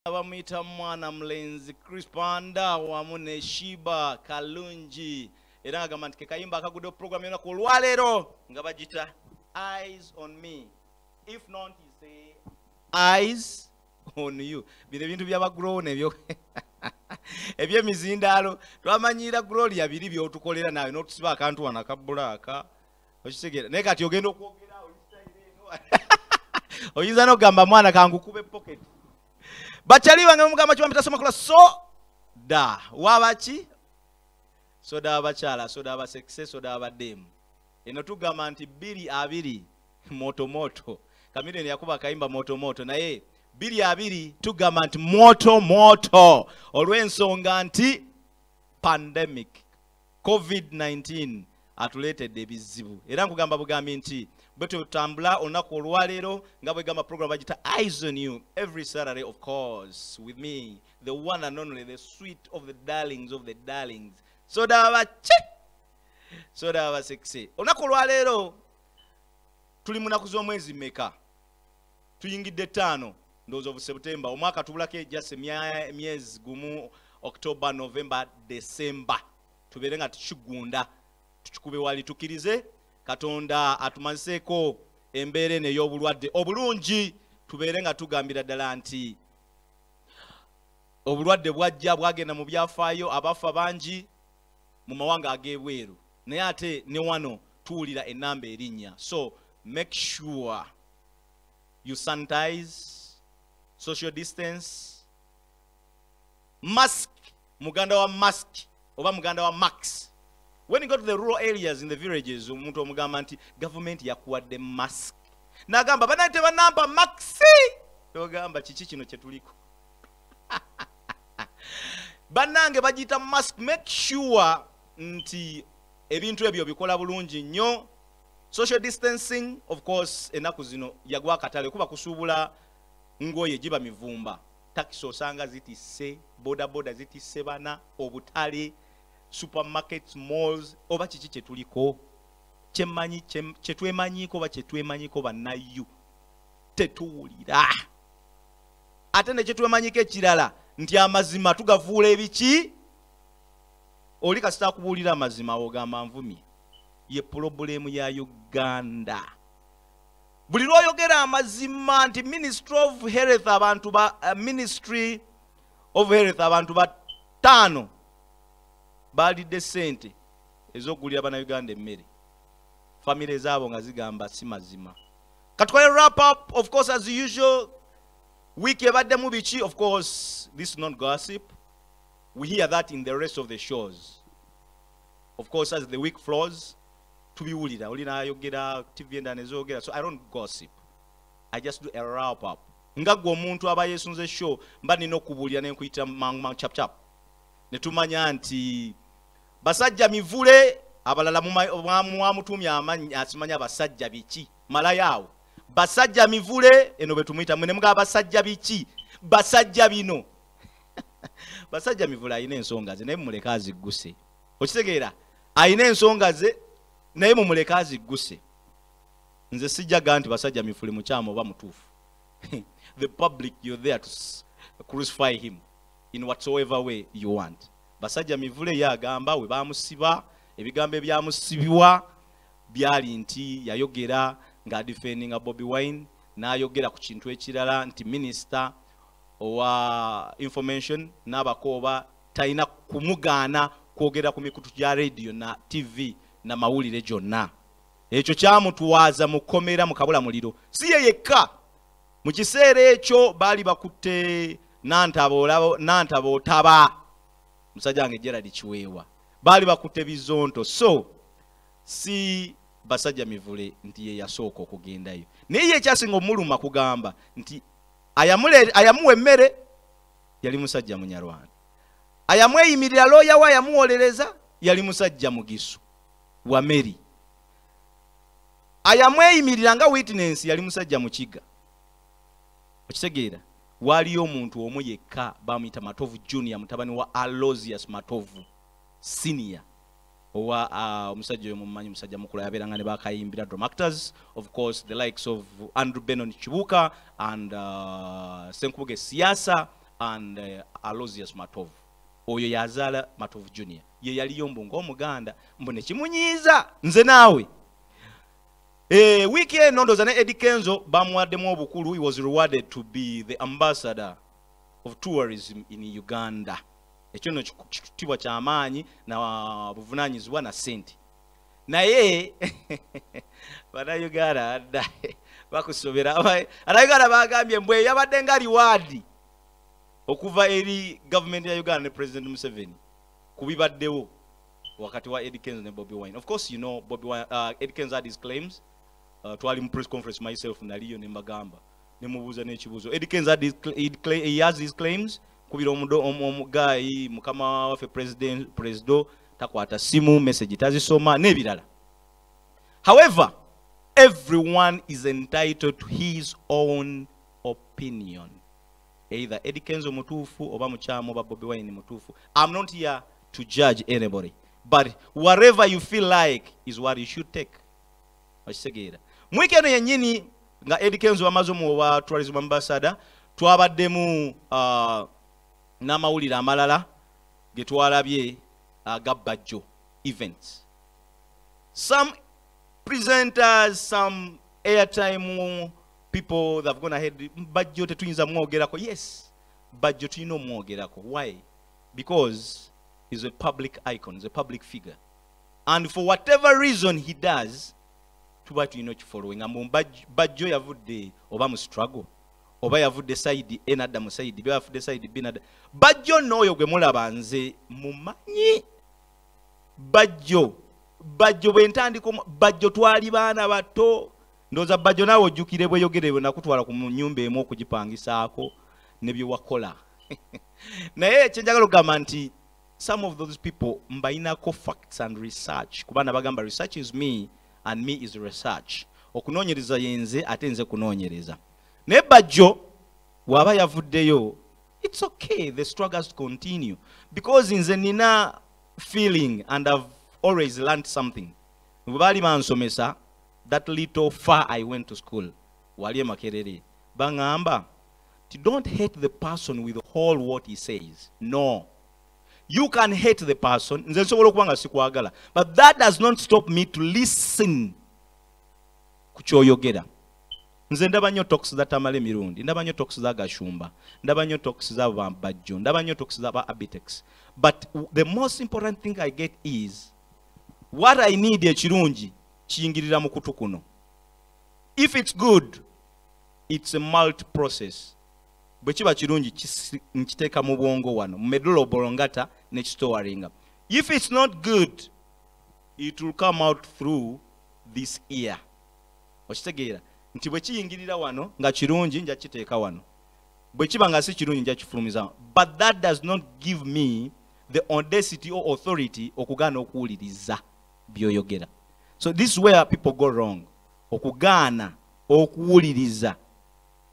Abamwita mwana mlenzi Crispanda wamu ne Shiba Kalungi era agamba nti kayimba akagudo program yona ku lwalero nga bagita eyes on me, if not he say eyes on you. Bino bintu by'abagrown ebyo ebyemizindalo twamanyira Gloria biri byotukolera nawe n'otusiba akantu wana kabulaka okitegera naye kati ogenda okwogera oyinza n'ogamba mwana kangukube pocket bachali bange mugamba kiwa mpitasoma kula soda wabaki soda abachala soda abasekse soda abademu eno tugamba nti 2 moto moto Kamileni yakuba kaimba moto moto naye 2 tugamba nti moto moto olw'ensonga nti pandemic COVID-19 atuletedde ebizibu era nkugamba bugambi nti bwetu tutambula olunaku olwaleero nga bwe gamba program bagita eyes on you every Saturday, of course, with me, the one and only, the sweet of the darlings of the darlings, soda abache soda abasexy. Olunaku olwaleero tuli munaku z'omwezi meka tuyingidde 5 ndowooza obu September omwaka tubulako just myezi gumu October, November, December tubeere nga tukigunda tukikube wali tukirize Katonda atumanseko embeere n'ey'obulwadde obulungi tubeere nga tugambira ddala nti obulwadde bwajja bwagenda mu byafaayo abafa bangi mu mawanga ag'ebweru naye ate ne wano tuwulira ennamba erinnya. So make sure you sanitize, social distance, mask, muganda wa mask oba muganda wa max. When you go to the rural areas in the villages, umuntu omugamba nti government yakuwadde mask. Nagamba banate banampa maxi. Yogamba chichi kino kyetuliko. Banange bagita mask. Make sure nti ebintu ebyo bikola bulungi nnyo. Social distancing, of course, enaku zino yagwa katale kuba kusuubula ngoye jiba mivumba. Taxi osanga zitisse, boda boda zitisse bana, obutale, supermarkets, malls, oba kiki kyetuliko kyemanyi kyetwemanyiko oba kyetwemanyiko bannayu tetuwulira ate ne kyetwemanyiko ekirala nti amazima tugavuula ebiki oli kasita kubuulira amazima ogamba nvumye ye problemu ya Uganda. Buli lw'oyogera amazima nti Ministry of Health abantu Ministry of Health abantu 5 balidde sente ez'okugulira bana Uganda emmere family zaabo nga zigamba si mazima. Katukole wrap up, of course, as usual, wiki ebadde mu biki. Of course, this is not gossip. We hear that in the rest of the shows. Of course, as the week flows, tubiwulira olina ayogera TV endala ezogera, so I don't gossip, I just do a wrap up. Nga gwe omuntu aba yesunze show mba nina okubulira ne nkuyita mang chap chap ne tumanya nti basajja mivule abalala mwamutumya amanyi asimanya basajja biki malayawo basajja mivule eno betumuyita mwene mga basajja biki basajja bino basajja mivule ayina ensonga ze naye mumuleka azigguse okitegeera ayina ensonga ze naye mumuleka azigguse nze sijjaga nti basajja mivule mukyama oba mutuufu the public, you're there to crucify him in whatsoever way you want. Basajja mivule yagamba we bamusiba ebigambo ebyamusibibwa byali nti yayogera nga defending Bobi Wine n'ayogera ku kintu ekirala nti minister owa information n'abakoba talina kumugaana kwogera ku mikutu gya radio na TV na mawulire gyonna. Ekyo kyamutuwaza mukomera mukabula muliro si ye yekka. Mu kiseera ekyo baali bakutte Nantabo taba musajja wange Gerald Kiweewa baali bakutte bizonto. So si basajja mivule nti ye yasooka okugendayo naye ye ekyasinga omuluma kugamba nti ayamuwa emmere yali musajja Munyarwanda, ayamweyimirira looya we ayamuwolereza yali musajja Mugisu wa Meri, ayamweyimirira nga witness yali musajja Mukiga. Okitegeera waliyo omuntu omu yekka bamuyita Matovu Junior mutabani wa Aloysius Matovu Senior owa omusajja oyo mumanyi musajja mukulu yabeeranga ne bakayimbira drama actors, of course the likes of Andrew Benon Chibuka and Senkubuge Siasa and Aloysius Matov. Oyo yazala Matov Junior. Ye yali yombo ng'omuganda mbone kimunyiiza nze naawe. Wiki eno ne Eddie Kenzo bamuwaddemu obukulu. He was rewarded to be the ambassador of tourism in Uganda. Ekyo no kitibwa ky'amaanyi na buvunaanyizibwa na sente. Naye bana Uganda adda bakusobera Uganda bagambye mbwe yabadde nga reward okuva eri government ya Uganda ne President Museveni kubibaddewo wakati wa Eddie Kenzo ne Bobby Wine. Of course, you know, Eddie Kenzo had his claims. Twali mu press conference myself naliyo ne mbagamba ne mubuuza n'ekibuuzo. Eddie Kenzo he has his claims kubira omugayi mukama waffe presido takwata simu message tazisoma n'ebirala. However, everyone is entitled to his own opinion. Either Eddie Kenzo mutuufu oba mukyamu oba Bobby Wine mutuufu. I'm not here to judge anybody, but whatever you feel like is what you should take. Okisegeera. Mwikeeno yennyini nga Eddie Kenzo bamaze mu wa tourism ambassador twabaddemu n'amawulire amalala ge twalabye ga Bajjo events. Some presenters, some airtime people that have gone ahead. Bajjo tetuyinza mwogerako. Yes, Bajjo tuyina omwogerako. Why? Because he's a public icon, he's a public figure. And for whatever reason he does, tuba tuyina kifollowing. Bajjo yavudde oba mu struggle. Oba yavudde side A nadda mu side B, yavudde side B nadda. Bajjo n'oyo gwe mulaba nze mumanyi. Bajjo bwe ntandika Bajjo twali baana bato. Ndoza Bajjo naawe ojjukire bweyogere bwe nakutwala ku nnyumba emu okugipangisaako ne bye wakola. Naye kyenjagala okugamba nti some of those people mbayinako facts and research. Kubana bagamba research is me and me is research. Okunoonyereza yenze ate nze kunoonyereza. Naye Bajjo waba yavuddeyo, it's okay, the struggles continue. Because nze nina feeling and I've always learned something. Bwe baali bansomesa, that little far I went to school, wali Makerere, bangamba, don't hate the person with all what he says. No. You can hate the person, but that does not stop me to listen. Kuchoyogera. Nze ndaba nnyo talks za Tamale Mirundi, ndaba nnyo talks za Gashumba, ndaba nnyo talks za Bajjo, ndaba nnyo talks za Abitex. But the most important thing I get is, what I need ekirungi kiyingirira mu kutu kuno. If it's good, it's a multi process. Bwe kiba kirungi nkiteeka mu bwongo wano, mu medulla oblongata ne kistowaringa. If it's not good, it will come out through this ear. Okitegeera nti bwe kiyingirira wano nga kirungi nja kiteeka wano. Bwe kiba nga si kirungi nja kifulumiza. But that does not give me the audacity or authority okugaana okuwuliriza byoyogera. So this is where people go wrong. Okugaana okuwuliriza.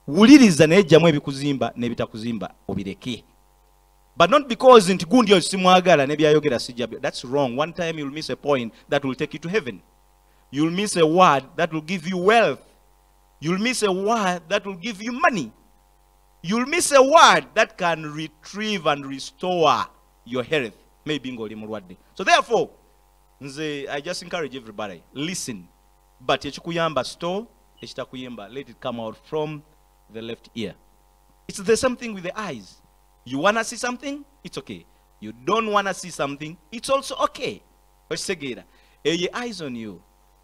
Wuliriza naye jjamu ebikuzimba n'ebitakuzimba obireke. But not because nti gundi osimwagala ne byayogera sijja. That's wrong. One time you'll miss a point that will take you to heaven. You'll miss a word that will give you wealth. You'll miss a word that will give you money. You'll miss a word that can retrieve and restore your health. Maybe ngoli mulwadde. So therefore, I just encourage everybody, listen. But ekikuyamba store, ekitakuyamba, let it come out from the left ear. It's the same thing with the eyes. You want to see something? It's okay. You don't want to see something? It's also okay. Okisegeera. Your eyes on you.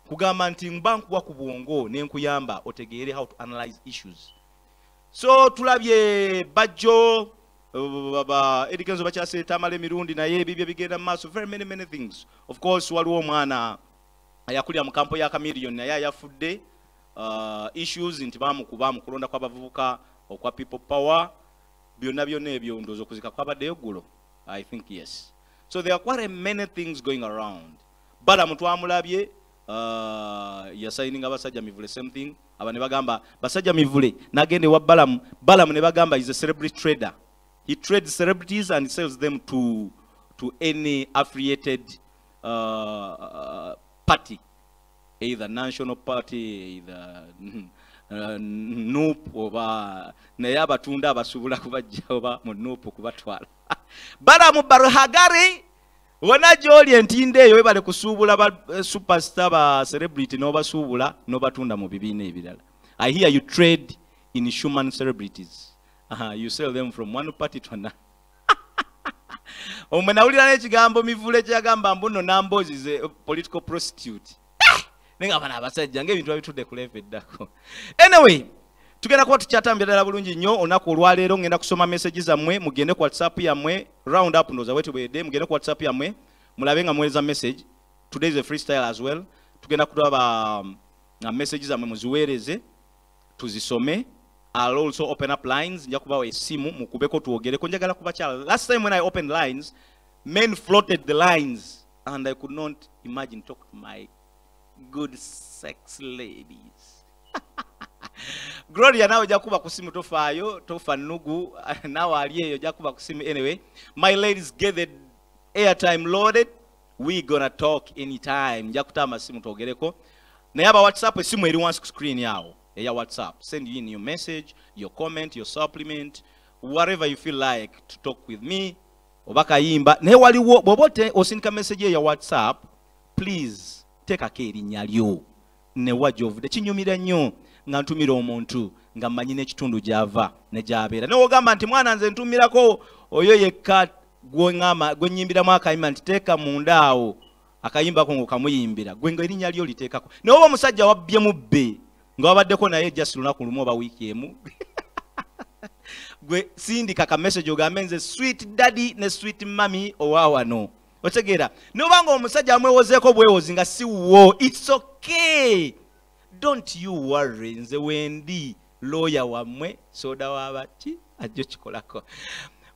Kugamba nti mbankuwa ku bwongo nenkuyamba otegeere how to analyze issues. So tulabye Bajjo Eddie Kenzo bakyase Tamale Mirundi naye bibye bigenda maaso, very many things. Of course waliwo omwana ayakulira mu kampo ya Chameleon naye yafudde issues nti bamukuba mu kulonda kw'abavubuka okwa people power byonna ebyo ndozo okuzika kwabaddeyo ggulo. I think yes. So there are quite many things going around. Balamu twamulabye yasaininga basajja mivule, same thing. Aba ne bagamba basajja mivule nagende wa Balamu ne bagamba is a celebrity trader. He trades celebrities and sells them to any affiliated party, either national party, either Noop oba naye abatunda abasuubula kubajja oba mu Noop kubatwala. Balamu Barhagari wona gy'oli entindo eyo webale kusuubula ba superstar ba celebrity n'obasuubula n'obatunda mu bibiina ebirala. I hear you trade in human celebrities. You sell them from one party to another. Omwe nawulira n'ekigambo Mivule kyagamba mbuno Nambozi ze political prostitute. Nenga bana abasajja ng'ebintu babitudde ku level eddako. Anyway, tugenda kuba tukyatambira bulungi nnyo olunaku olwaleero. Ngenda kusoma messages zammwe, mugende ku WhatsApp yammwe, round up ndoza wetu bwede, mugende ku WhatsApp yammwe, mulabe nga muweza message. Today is a freestyle as well. Tugenda kulaba messages zammwe muziweereze, tuzisome. I'll also open up lines. Nja kubawa esimu mukubeko tuogereko. Njagala kubakyala. Last time when I opened lines, men floated the lines and I could not imagine talk to my good sex ladies. Gloria nawe jakuba kusimu tofayo, tofa nugu, nawe aliyeyo jakuba kusimu. Anyway, my ladies, get the airtime loaded. We gonna talk anytime. Jakutama simu togereko. Na yaba WhatsApp esimu eri once screen yao. Ya WhatsApp. Send you in your message, your comment, your supplement, whatever you feel like to talk with me. Obaka yimba. Ne waliwo bobote osindika message ya WhatsApp. Please take a care nyalyo. Ne wajovude kinyumira nnyo nga ntumira omuntu nga mmanyi n'ekitundu gyava ne gyabera. Ne ogamba nti mwana nze ntumirako oyo yekka gwe nyimbiramu akayimba nti teeka munda awo akayimba ko ngokamuyimbira gwe nga erinnya lyo liteekako. Ne oba omusajja wabbye mubbe nga wabaddeko naye just lunaku lumu oba wiiki emu gwe sindika ka message ogambe nze sweet daddy ne sweet mami owawano. Otegeera noba nga omusajja amwewozeeko bwewozi nga si wo, it's okay. Don't you worry, nze wendi lawyer wammwe soda wabaki ajjo kikolako.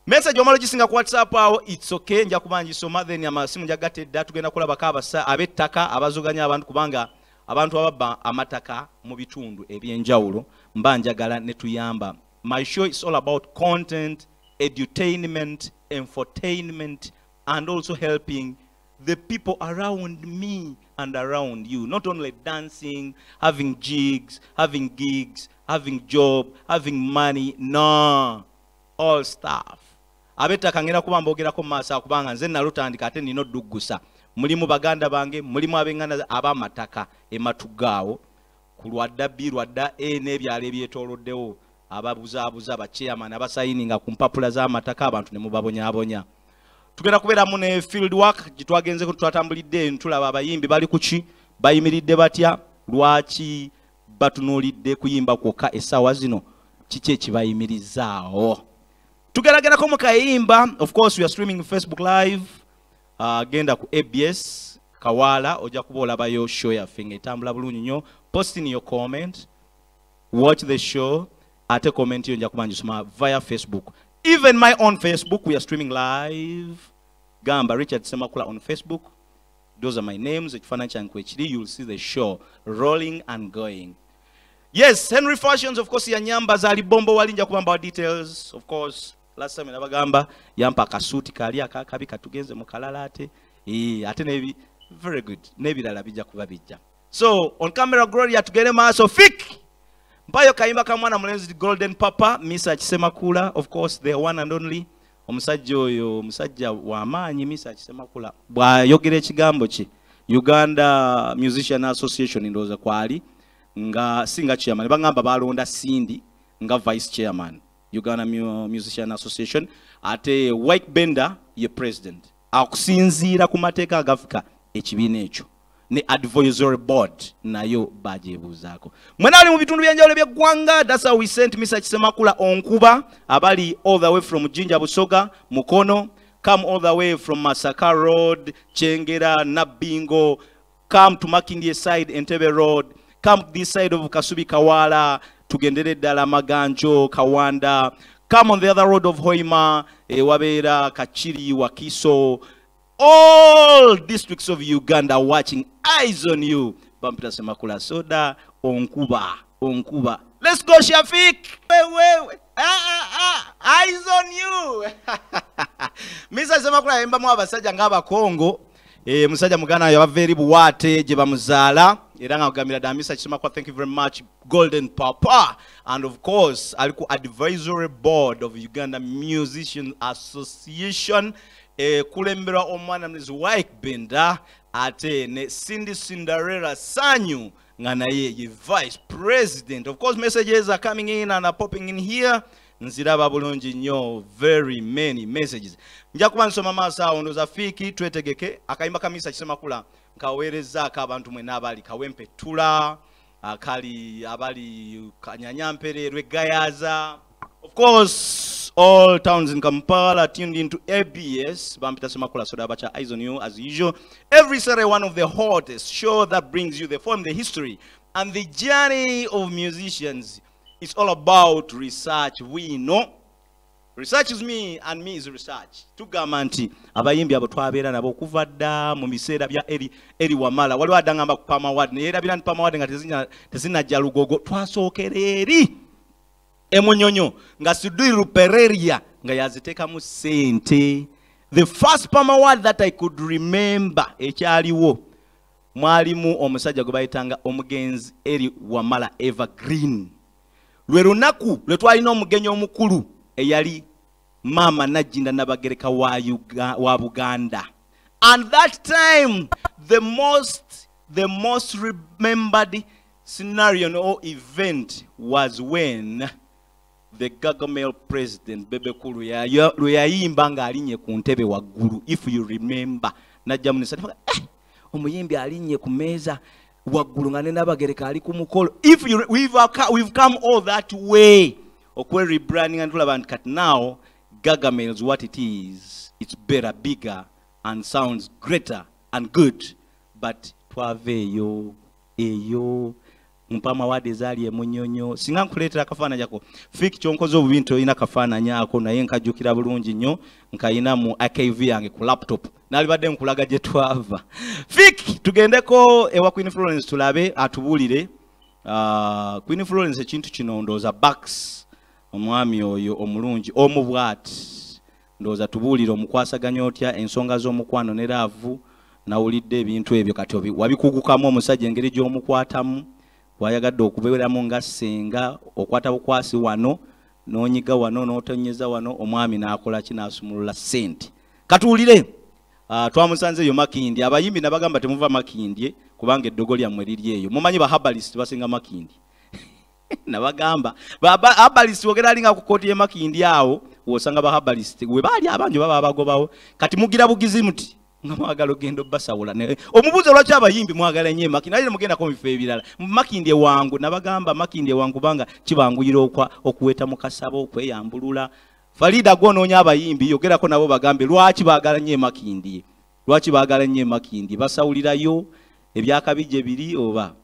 Message omalo gisinga ku WhatsApp awo, it's okay. Nja kubanjisoma then amasimu njagatedda tugenda kulabako abettaka abazoganya abantu kubanga abantu ababba amataka mu bitundu ebyenjawulo mba njagala ne tuyamba. My show is all about content, edutainment, infotainment, and also helping the people around me and around you. Not only dancing, having gigs, having job, having money, no, all stuff. Abettaka ngenda kuba mbogerako mu maaso kubanga nze nalutandika ate nina oduggusa. Mulimu baganda bange, mulimu abengana abamataka ematugaawo ku lwadda B lwadda A n'ebyalo ebyetooloddewo ababuzaabuza abachairman abasayininga ku mpapula z'amataka abantu ne mubabonyaabonya. Tugenda kubeeramu ne field work gitwagenzeko twatambulidde ntulaba abayimbi bali kuki bayimiridde batya lwaki batunuulidde kuyimba kwokka essaawa zino kiki ekibayimirizaawo. Tugeragerako mu kayimba. Of course we are streaming Facebook live. Genda ku ABS Kawala oja kuba olabayo show yaffe etambula bulungi nnyo. Post in your comment, watch the show, ate comment yo nja kubanjisoma via Facebook. Even my own Facebook, we are streaming live. Gamba Richard Semakula on Facebook. Those are my names. You'll see the show rolling and going. Yes, Henry Fashions, of course, yanyamba zali bombo walinja kubamba details. Of course, last time nabagamba yampa kasuti kali akakabi katugenze mu kalalate. Ate nebi very good. Nebi dala bija kuba bijja. So, on camera Gloria tugere maaso fik. Mpayo kayimba kamwana mulenzi Golden Papa, Misa Kisemakula, of course, the one and only. Omusajja oyo, musajja wa maanyi Misa Kisemakula. Bwa yogere ekigambo ki. Uganda Musician Association ndoza kwali nga singa chairman. Bangamba balonda Cindy nga vice chairman. Uganda Musician Association ate White Bender ye president. Akusinziira ku mateeka agafika ekibiina ekyo. Ne advisory board nayo bajebuzaako. Mwena ali mu bitundu byenjawulo by'eggwanga. That's how we sent Mr. Kisemakula Onkuba abali all the way from Jinja Busoga, Mukono, come all the way from Masaka Road, Chengera, Nabingo, come to Makindye side, Entebbe Road, come this side of Kasubi Kawala, tugendere ddala Maganjo, Kawanda, come on the other road of Hoima, Wabera, Kachiri, Wakiso, all districts of Uganda watching. Eyes on you. Bampita Semakula Soda, Onkuba. Let's go, Shafiq. Wait. Eyes on you. Mr. Semakula yemba mu abasajja ng'Abakongo. Musajja mugana ya very buwate je bamuzala Iranga Gamila Damisa Chimakwa, thank you very much. Golden Papa. And of course, Aliku Advisory Board of Uganda Musician Association. Kulembera omwana mnizi White Benda. Ate ne Cindy Cinderella Sanyu. Nganaye ye Vice President. Of course, messages are coming in and are popping in here. Nziraba bulungi nyo, very many messages. Njakuba nsoma masa ondoza fiki twetegeke akayimba kamisa kisema kula nkawereza abantu mwe nabali kawempe tula akali abali kanyanyampererwe gayaza. Of course, all towns in Kampala tuned into ABS. Bampita Semakula Soda Bacha, eyes on you as usual. Every Saturday, one of the hottest show that brings you the form, the history, and the journey of musicians. It's all about research. We know research is me and me is research. Tugamanti abayimbi abo twabera nabo kuva dda mu biseera bya eri wamala waliwo adangamba ku Pama Award ne era bilani Pama Award nga tezinajja lugogo twasookera eri emunyonyo nga Sudui Rupereria nga yaziteekamu ssente. The first Pama Award that I could remember ekyaliwo mwalimu omusajja gwe bayitanga omugenzi eri wamala Evergreen. Lwe lunaku lwe twalina omugenyi omukulu eyali Mama Najinda Nabagereka wa Buganda. And that time the most remembered scenario or event was when the Gargamel president Bebe Kulu lwe yayimba nga alinye ku ntebe waggulu. If you remember, najja munisana omuyimbi alinye ku meeza waggulu nga Nabagereka ali ku mukolo. If we've come all that way okwe rebranding and tulaba nti now Gargamel is what it is. It's better, bigger, and sounds greater and good. But twaveyo eyo Mpama Award ezali emunyonyo singa nkuleetera akafaana jako fiki kyonkoze obubintu olina akafaana nyako naye nkajjukira bulungi nnyo nkayina mu archive yange ku laptop nalibadde nkulaga gye twava. Fiki tugendeko ewa Queen Florence tulabe atubuulire. Queen Florence ekintu kino ndooza Bax omwami oyo omulungi omubwati ndooza tubuulire omukwasaganya otya ensonga z'omukwano ne laavu nawulidde ebintu ebyo kati wabikugukamu omusajja engeri gy'omukwatamu wayagadde okubeeramu nga ssenga okwata bukwasi wano n'onyiga wano n'otonyeza wano omwami n'akola ki n'asumulula ssente. Katuwulire twamusanze eyo Makindye abayimbi nabagamba temuva Makindye kubanga eddogo lyammwe liri eyo mumanyi bahabalist basinga Makindye nabagamba bahabalist wogera alinga ku kooti ye Makindye awo wosanga bahabalist we baali abanjo baba abagobawo kati mugira bugizi muti nga mwagala ogenda obbasawula omubuuza lwaki abayimbi mwagala nnyo Makindye naye mugenda ko mu bifo ebirala Makindye wangu nabagamba Makindye wangu banga kibanguyira okuweta mu kasabo okweyambulula. Farida gwononya abayimbi yogerako nabo bagambe lwaki baagala nnyo Makindye lwaki baagala nnyo Makindye basawulirayo ebyakabije biri oba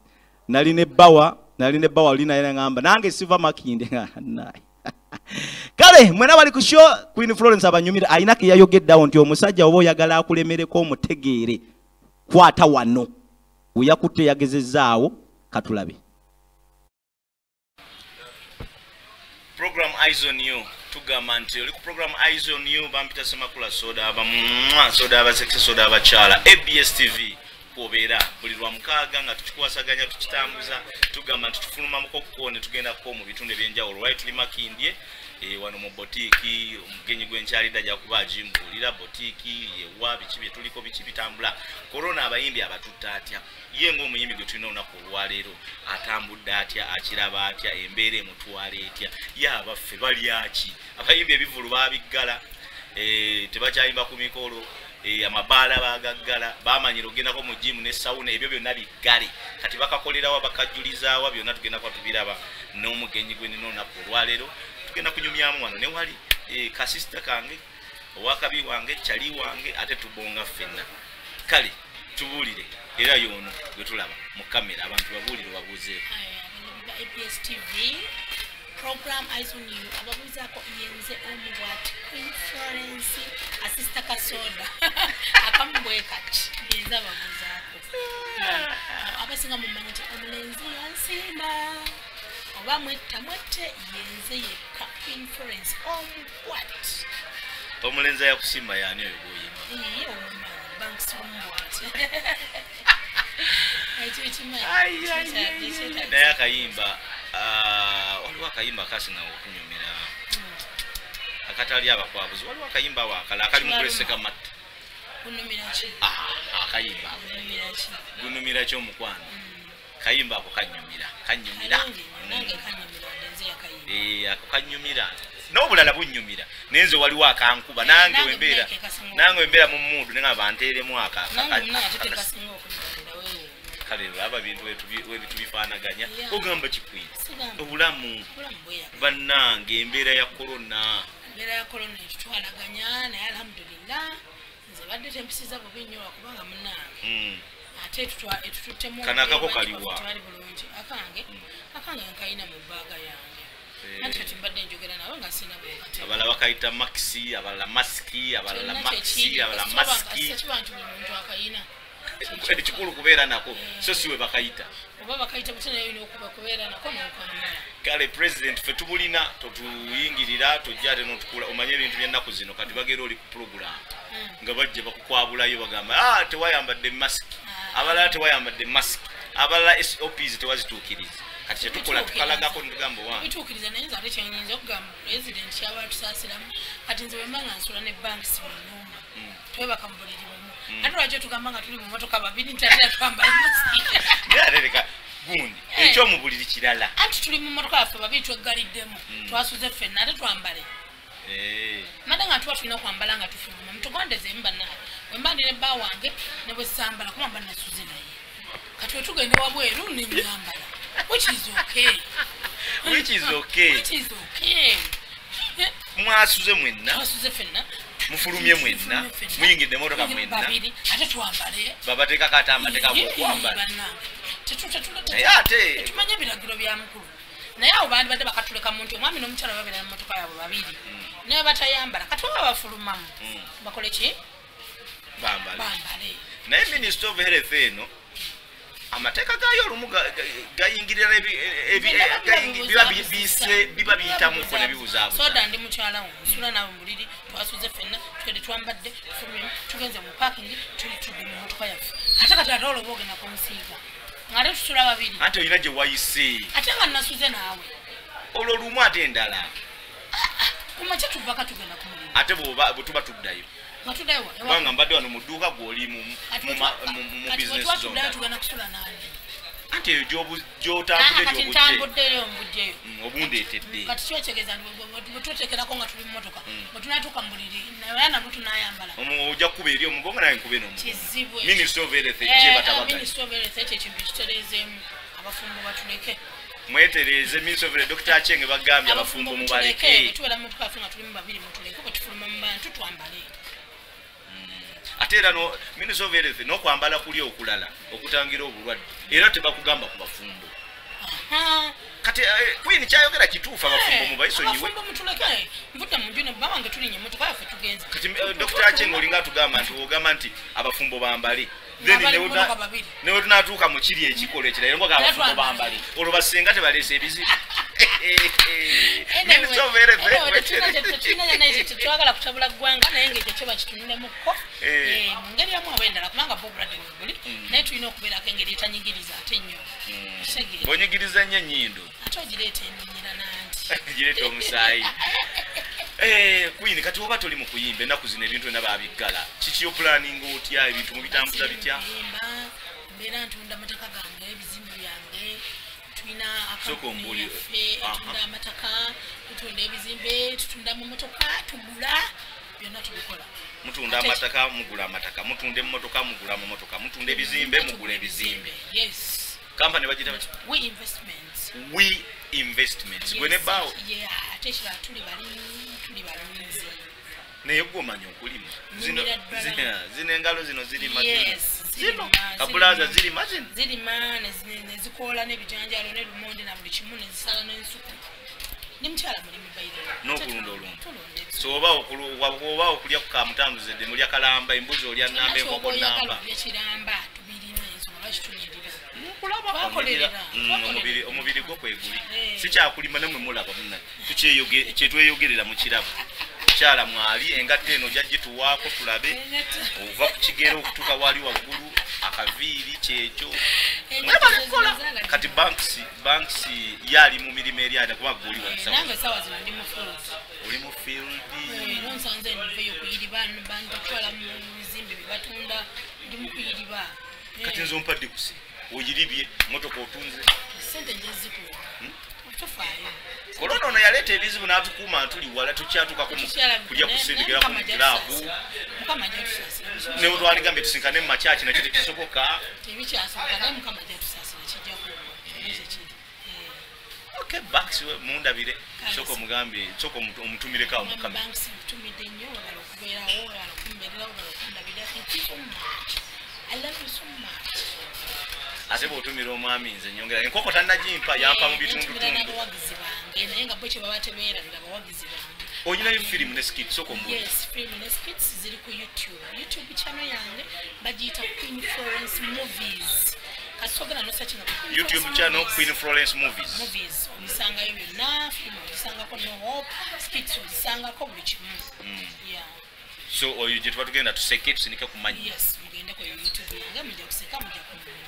nali ne bawa lina yana ngamba nange siva Makindye naye kale mwena bali ku show Queen Florence abanyumira ayina ke yayogeddawo nti omusajja oba oyagala akulemereko omutegeere kwata wano uyakutte yagezezaawo katulabe. Program Eyes on You tugamba nti oli ku program Eyes on You Bampita Semakula Soda soda aba sexy soda abakyala ABS TV kubeera buli lwa mukaaga nga tukikwasaganya tukitambuza tugamba nti tufuluma mukokone tugenda ko mu bitunde ebyenjawulo right Makindye wano mu botiki omugenyi gwenkyalidda ajja kuba ajimbulira botiki yewa biki bye tuliko biki bitambula corona abayimbi abatutta atya ye ng'omuyimbi gwe tulina olunaku olwaleero atambudde atya akiraba atya embeera emutwala etya ye abaffe bali aki abayimbi ebivulu babiggala tebakyayimba ku mikolo amabaala bagaggala bamanyira ogendako mu jimu ne sawuna ebyo byonna biggale kati bakakolerawo bakajulizaawa byonna tugenda kwa tubiraba n'omugenyi gwe nino olunaku olwaleero tugenda kunyumyamu wano ne wali kasisita kange owakabi wange kyali wange ate tubonga ffenna kale tubuulire era yono gwe tulaba mu kamera abantu babuulire babuuzeeko ABS TV program Eyes on You ababuuzaako yenze omubwati Queen Florence asista kasoda akambwe kati yenze ababuuzaako abasinga mumanyi nti omulenzi yansimba oba mwette yenze yekka Queen Florence omubwati omulenzi yakusimba yani oyo gwoyima banks ombwati naye akayimba waliwo akayimba kasina okunyumira akatali abakwabuzi waliwo akayimba wakala akali mukuleseka matta akayimba gunumira kyomukwano kayimba ako kanyumira ako kanyumira n'obulala bunyumira nenze waliwo akankuba nange wembeera mu mudu nenga banteeremu kale aba bintu wetubifaanaganya ogamba kikwiri obulamu bannange embeera ya korona etutwalaganya naye alhamdulillah nze badde tempisiza bubi nnyo wakubanga munnange ate etututemu kanakako kaliwa bulungi akange nkayina mu bbaaga yange anti kati mbadde njogera nawe nga sina bwekati abalala bakayita maxi abalala masiki abalala maxi abalala masiki kibantu buli muntu akayina ekikulu kubeera nako so siwe bakayita oba bakayita bute naye olina okuba kubeera nako n'okwamala kale president fe tubulina totuyingirira tojja ate n'otukula omanye ebintu by'ennaku zino kati bagera oli ku program nga bajja bakukwabulayo bagamba tewayambadde masiki abalala tewayambadde masiki abalala SOPs tewazituukiriza kati kyetukola tukalagako nitugamba wange bituukiriza naye nze ate kyenyinza okugamba president kyaba tusaasiramu kati nze bwe mba nga nsula ne banki si munyumba twebaka mu buliri bumu ate lwaki tugamba nga tuli mu motoka babiri ntatera twambala masiki naye gundi ekyo mu buliri kirala anti tuli mu motoka yaffe babiri tweggaliddemu twasuze ffenna ate twambale mada nga tuba tulina kwambala nga tufuluma mutugondeze mbanaye wemba ndine bba wange ne bwe sambala kuba mba nasuze naye kati wetugende wabweru nemyambala which is okay mwasuze mwenna twasuze ffenna mufulumye mwenna muyingidde motoka mwenna babiri ate twambale babateekako ate amateeka gokwambala naye ate tumanye ebiragiro bya mukulu naye abo bandi badde bakatuleka muntu omwami n'omukyala babeera mu motoka yaabwe babiri naye batayambala kati oba bafulumamu bakole ki bambale naye Minister of Health eno amateeka gayo olumu gayingirira biba biyitamuko ne bibuzaabuza soda ndi mukyala wo nsula nawe muliri twasuze ffenna twede twambadde tugenze mu parking tuli tudde mu motoka yaffe ate kati ate olwoba ogenda kumusiiga ngate tusula babiri ate olina gye wayise ate nga nasuze naawe olwo lumu ate endala kumakya tuvaka tugenda ku mulimu ate bwe tuba tuddayo kubanga mbadde wano mu dduuka gw'oli mu business zone tugenda kusula nani anti eyo gy'otambudde obundeetedde kati kyokyegeza bwetutekerako nga tuli mu motoka bwe tunatuuka mu buliri naye nabwe tunayambala ojja kukuba eri omugongo naye nkube kizibwe Minister of Health kyebatabaganya Minister of Health ekyo ekintu ekitereezeemu abafumbo batuleke mwetereze Minister of Health Dr. Achenge bagambye abafumbo mubaleke tubeera mu motoka yaffe nga tuli mu babiri mutuleke bwe tufuluma mu bantu twambale ate era Minister of Health n'okwambala kuli okulala okutangira obulwadde era tebakugamba ku bafumbo kati Queen kyayogera kituufu abafumbo mubayisonyiwe abafumbo mutuleke mvudde mu njune bawange tulinye motoka yaffe tugenze kati Dr. Achenge olinga atugamba nti ogamba nti abafumbo bambale then newe tunatuuka mu kiri ekikolo ekirala ngo abafumbo bambale olwo basenga tebaleese ebizibu tetwagala kutabula ggwanga naye ngaekyo kyo bakitunulemu-ko mu ngeri yamu aba endala kubanga bo obulwadde bwebuli naye tulina okubeerako engeri etanyigiriza ate nnyo bonyigiriza nnyo ennyindo ate ogireeta eminyira nanti gireeta omusaayi Queen kati oba toli mu kuyimba ennaku zino ebintu byonna babiggala kiki opulaninga otya ebintu mubitambuza bitya mbeera ntunda amataka gange ebizimbe byange tulina akampuni yaffe etunda amataka tutunda ebizimbe tutunda mu motoka tugula byonna tubikola mutunda amataka mugula amataka mutunda emmotoka mugula mu motoka mutunda ebizimbe mugula ebizimbe yes kampani bagita we investments gwene bawo ate ekirala tuli balunzi naye gwomanya okulima zino engalo zino zirima zino kabulaza zirima nezikoola n'ebijanjalo n'elumonde na buli kimu nezisala n'ensuku ndi mukyala mulimi bayire n'okulunda oluntu so oba okulya ku kamutambuze mulya kalamba embuzi olya namba enkoko namba kiramba tubirina ensonga kitunyirira omubiri gwo kweguli sikyakulima namwe mulaba muna kyetweyogerera mu kirabo abakyala mwali engatte eno jagituwaako tulabe ova ku kigero okutuuka wali waggulu akaviiri kyekyo mwebalikola kati banks yali mu mirimu eri ate kuba guli nange sawa zino ndi mu field oli mu field nonsanze ndiveyo kuyiriba bandatwala mu bizimbe bye batunda ndi mu kuyiriba kati nze ompadde kusi oyiribye motoka otunze sente njezikuwa tofaayo korona ono yaleeta ebizibu n'atukuuma ntuli wala tukyatuukako kulya kusindigira ku kiraabu mukama jatusasira ne otwaligambye tusinkane mu makyaki nakyo tekisoboka tebikyasoboka naye mukama jatusasira kijja kuwa okay banks mundabire soko omugambe soko omutumireko awo mukama banks mutumidde nnyo wala okubeerawo wala okumbererawo wala okundabira I love you so much. Ate bw'otumira omwami nze nyongera enkoko tannagimpa yampa mu bitundutundu naye nga bwe kye baba tebeerabira abawagizi bange olinayo firimu ne skit soko yes firimu ne skits ziri ku youtube channel yange bagiyita Queen Florence Movies kasogera nosachinga YouTube channel Queen Florence Movies obisangayo byonna firimu obisangako no hope skits obisangako buli kimu yeah so oyo gye tuba tugenda tuseke tusinike kumanya yes mugende ku youtube yange mujja kuseka mujja kumanya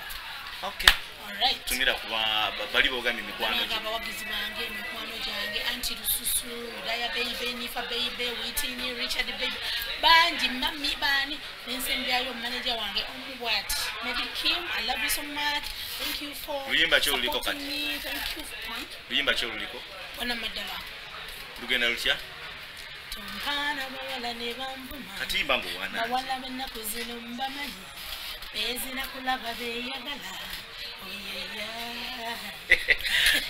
okay alright tumira kuba bali bogamye mikwano gye abawagizi bange mikwano gyange anti lususu daya baby nifa baby witini Richard baby banji mami bani nensembyayo manager wange what maybe Kim I love you so much thank you for luyimba kyo luliko kati thank you for luyimba kyo luliko wana madala lugenda lutya tumpana bawala ne bambuma kati mbango wana bawala bennaku zino mbamanyi bezina kulaba beyagala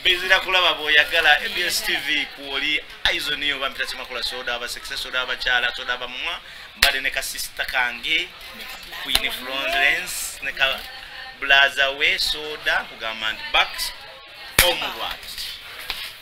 bezira kulaba boyagala MBS TV kuoli aizoniyo bampita kimakula soda aba success soda abakyala soda abamwa mbade ne ka sister kange Queen Florence ne ka blaza we soda kugamba backs omwat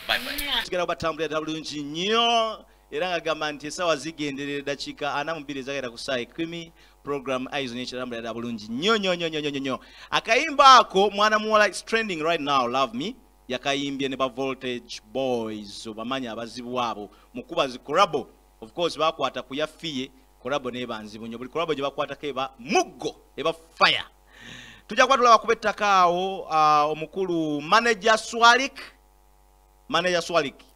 bye bye tugera batambulira bulungi nnyo era ngagamba nti esawa zigenderera dakiika 42 zagenda ku saa 10 program Aizoni ekirambulira bulungi nnyo akayimba ako mwana muwala is trending right now love me yakayimbye ne ba Voltage Boys obamanyi abazibu abo mukuba zi collabo of course bakwata ku yafiye collabo ne banzibu nnyo buli collabo gye bakwatako eba muggo eba fire tujja kwatula bakubettaka awo omukulu manager Swalik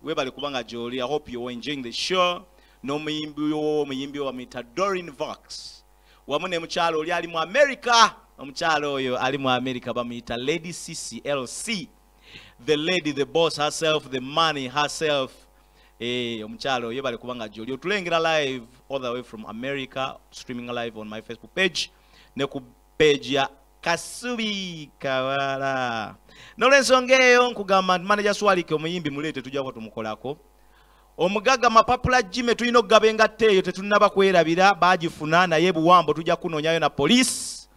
webale kubanga joli I hope you're enjoying the show no muyimbi wa mita Doreen Vox wamune mchalo oli ali mu America omuchalo oyo ali mu America bamita Lady CCLC the lady the boss herself the money herself omuchalo oyo bale kubanga joli otulengera live all the way from America streaming live on my Facebook page ne ku page ya Kasubi Kawala nolensongeyo nkugamba manager Swalike omuyimbi mulete tujja tumukolako omugaga mapapula jime tulina okugabenga teyo tetunaba kwerabira bagifuna naye buwambo tujja kunonyayo na police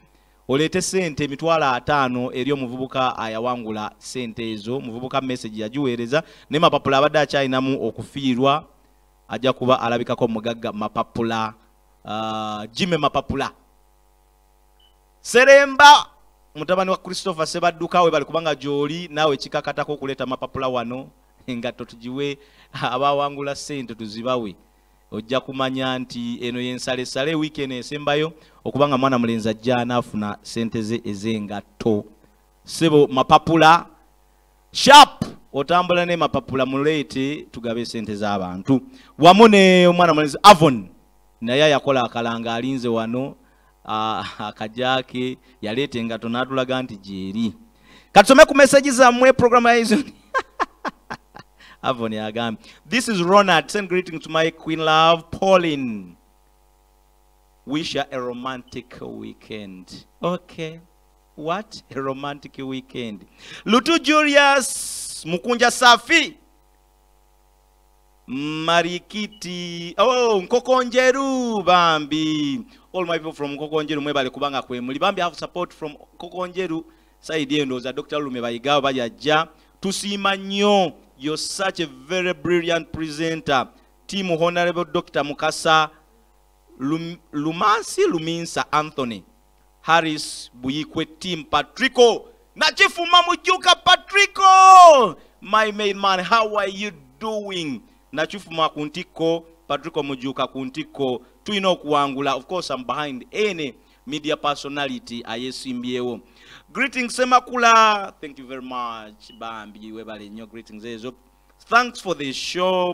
olete sente emitwalo 5 eri omuvubuka ayawangula sente ezo muvubuka message yajiweereza ne mapapula abadde akyayinamu okufiirwa ajja kuba alabikako omugaga mapapula jime mapapula Seremba mutabani wa Christopher Sebadduka we bali kubanga joli nawe kikakatako kuleta mapapula wano engato tujiwe abawangula sente tuzibawe ojja kumanya nti eno yensale sale weekend esembayo okubanga mwana mulenzi ajjana afuna sente ze ezengato sebo mapapula sharp otambula ne mapapula mulete tugabe sente z'abantu wamune omwana mulenzi Avon naye yakola akalanga alinze wano akajake yalete engato natulaga nti jeri katusome ku message zamwe program ya Aizoni Avon yagamba this is Ronald send greeting to my queen love Pauline wish her a romantic weekend okay what a romantic weekend Lutu Julius Mukunja Safi Marikiti Nkokonjeru Bambi all my people from Nkokonjeru mwebale kubanga kwe muli Bambi have support from Nkokonjeru side endo za Dr. Lume bayigawo bajaja tusima nnyo you're such a very brilliant presenter team honorable Dr. Mukasa Luminsa Anthony Harris Buyikwe team Patrico Nachifuma Mujuka Patrico my main man how are you doing Nachifuma Kuntiko Patrick Mujuka ku ntikko tulina okuwangula. Of course I'm behind any media personality ayesimbyewo. Greetings Semakula, thank you very much. Bambi webale nnyo, greetings ezo. Thanks for the show.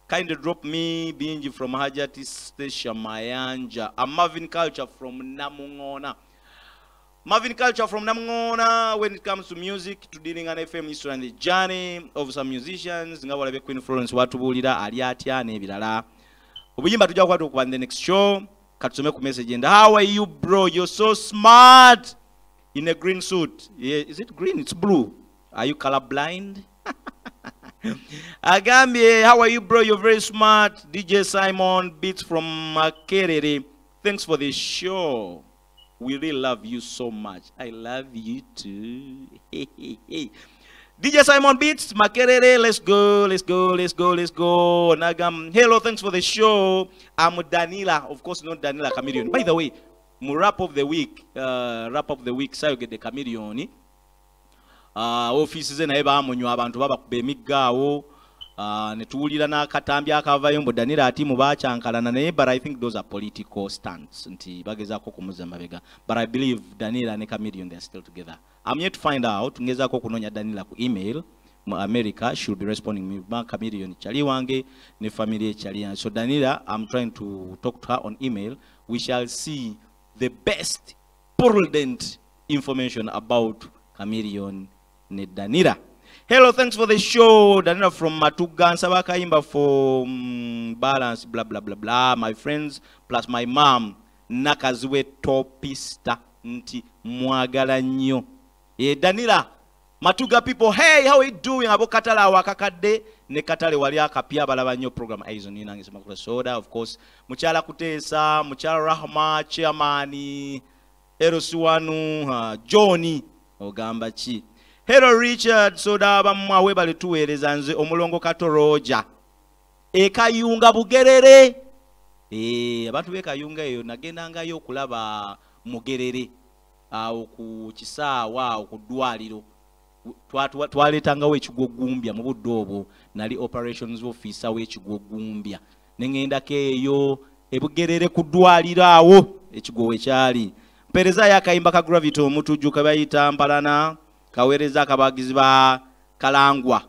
Kindly drop me Binji from Hajati Station Mayanja. I'm Marvin Culture from Namungona. Marvin Culture from Namungona. When it comes to music, to dealing an FM history and the journey of some musicians, nga walabe Queen Florence watubulira ali atya n'ebirala. Obuyimba tujja kwatu ku the next show. Katusome ku message and how are you bro? You're so smart in a green suit. Yeah, is it green? It's blue. Are you colorblind? Agambie, how are you bro? You're very smart. DJ Simon Beats from Makerere. Thanks for the show. We really love you so much. I love you too. DJ Simon Beats, Makerere, let's go, let's go, let's go, let's go. Nagam, hello, thanks for the show. I'm Danila, of course not Danila Chameleon. By the way, wrap up the week, so you get the Chameleon. Offices na eba amunyo abantu baba kubemiggawo netuwulira n'akatambi akavayo mbu Danila ati mubacyankalana naye, but I think those are political stunts nti bagezaako kumuza mabega, but I believe Danila ne Chameleon, they are still together. I'm yet to find out. Ngezaako kunonya Danila ku email mu America, she'll be responding me ba Chameleon chali wange ne family chali. So Danila, I'm trying to talk to her on email. We shall see the best prudent information about Chameleon ne Danila. Hello, thanks for the show. Danila from Matuga Nsabakaimba for balance, blah blah blah blah. My friends plus my mom Nakazwe topista nti mwagala nnyo. Danila Matuga people, hey, how are you doing? Abo katala wakakade ne katale wali akapya balaba nnyo program aizo nina ngisema kula soda. Of course muchala kutesa, muchala Rahma, chairman Eroswanu, Johnny ogamba chi. Hello Richard, soda bamwa webale tuweereza nze omulongo Katoroja. Ekayunga Bugerere. Abantu bekayunga eyo nagendangayo okulaba Mugerere. Ku kisaawa okuddwaliro. Twaleetangawo ekigogumbya mu budde obwo, nali operations officer w'ekigogumbya. Ne ngendako eyo ebugerere ku ddwaliro awo ekigowe kyali. Mpereza yakayimba ka Gravity omutujjuka bayita Mpalana. Kawereza akabagizi ba Kalangwa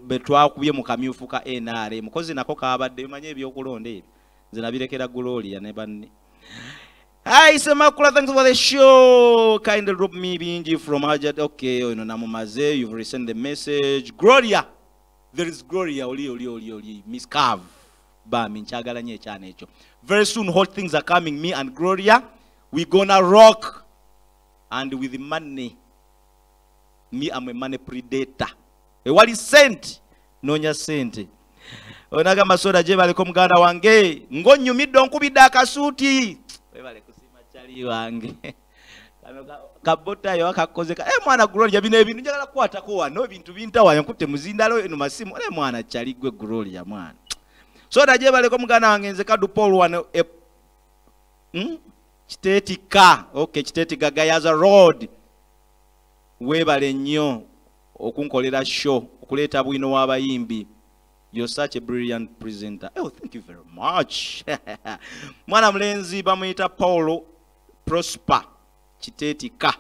betwakubye mu kamyufu ka NRM mukozi nako kabadde manye ebyokulonda ebyo nze nabirekera Gloria ne banne. Hi Semakula, thanks for the show. Kindly drop me Binji from Hajat. Okay, you know namumaze, you've resent the message. Gloria, there is Gloria oli Miss Cav ba minchagala nye cyane echo. Very soon hot things are coming, me and Gloria, we gonna rock. And with the money, me am a money predator. What is sent? Nonya sente. Onaga masoda je bale ko muganda wange ngonyu middo nkubidde akasuuti. Webale kusima chali wange. Kabota yo akakozeka. Mwana Gloria bino ebintu njagala kwatako wano ebintu bintawanya nkutte muzindalo eno masimu. Mwana chali gwe Gloria mwana. Soda je bale ko muganda wange nze kadu Paul wano Kitetika, okay, Kitetika Gayaza Road. Webale nnyo okunkolera show, okuleeta bwino w'abayimbi. You're such a brilliant presenter. Oh, thank you very much. Mwana mlenzi bamuyita Paulo Prosper Kitetika.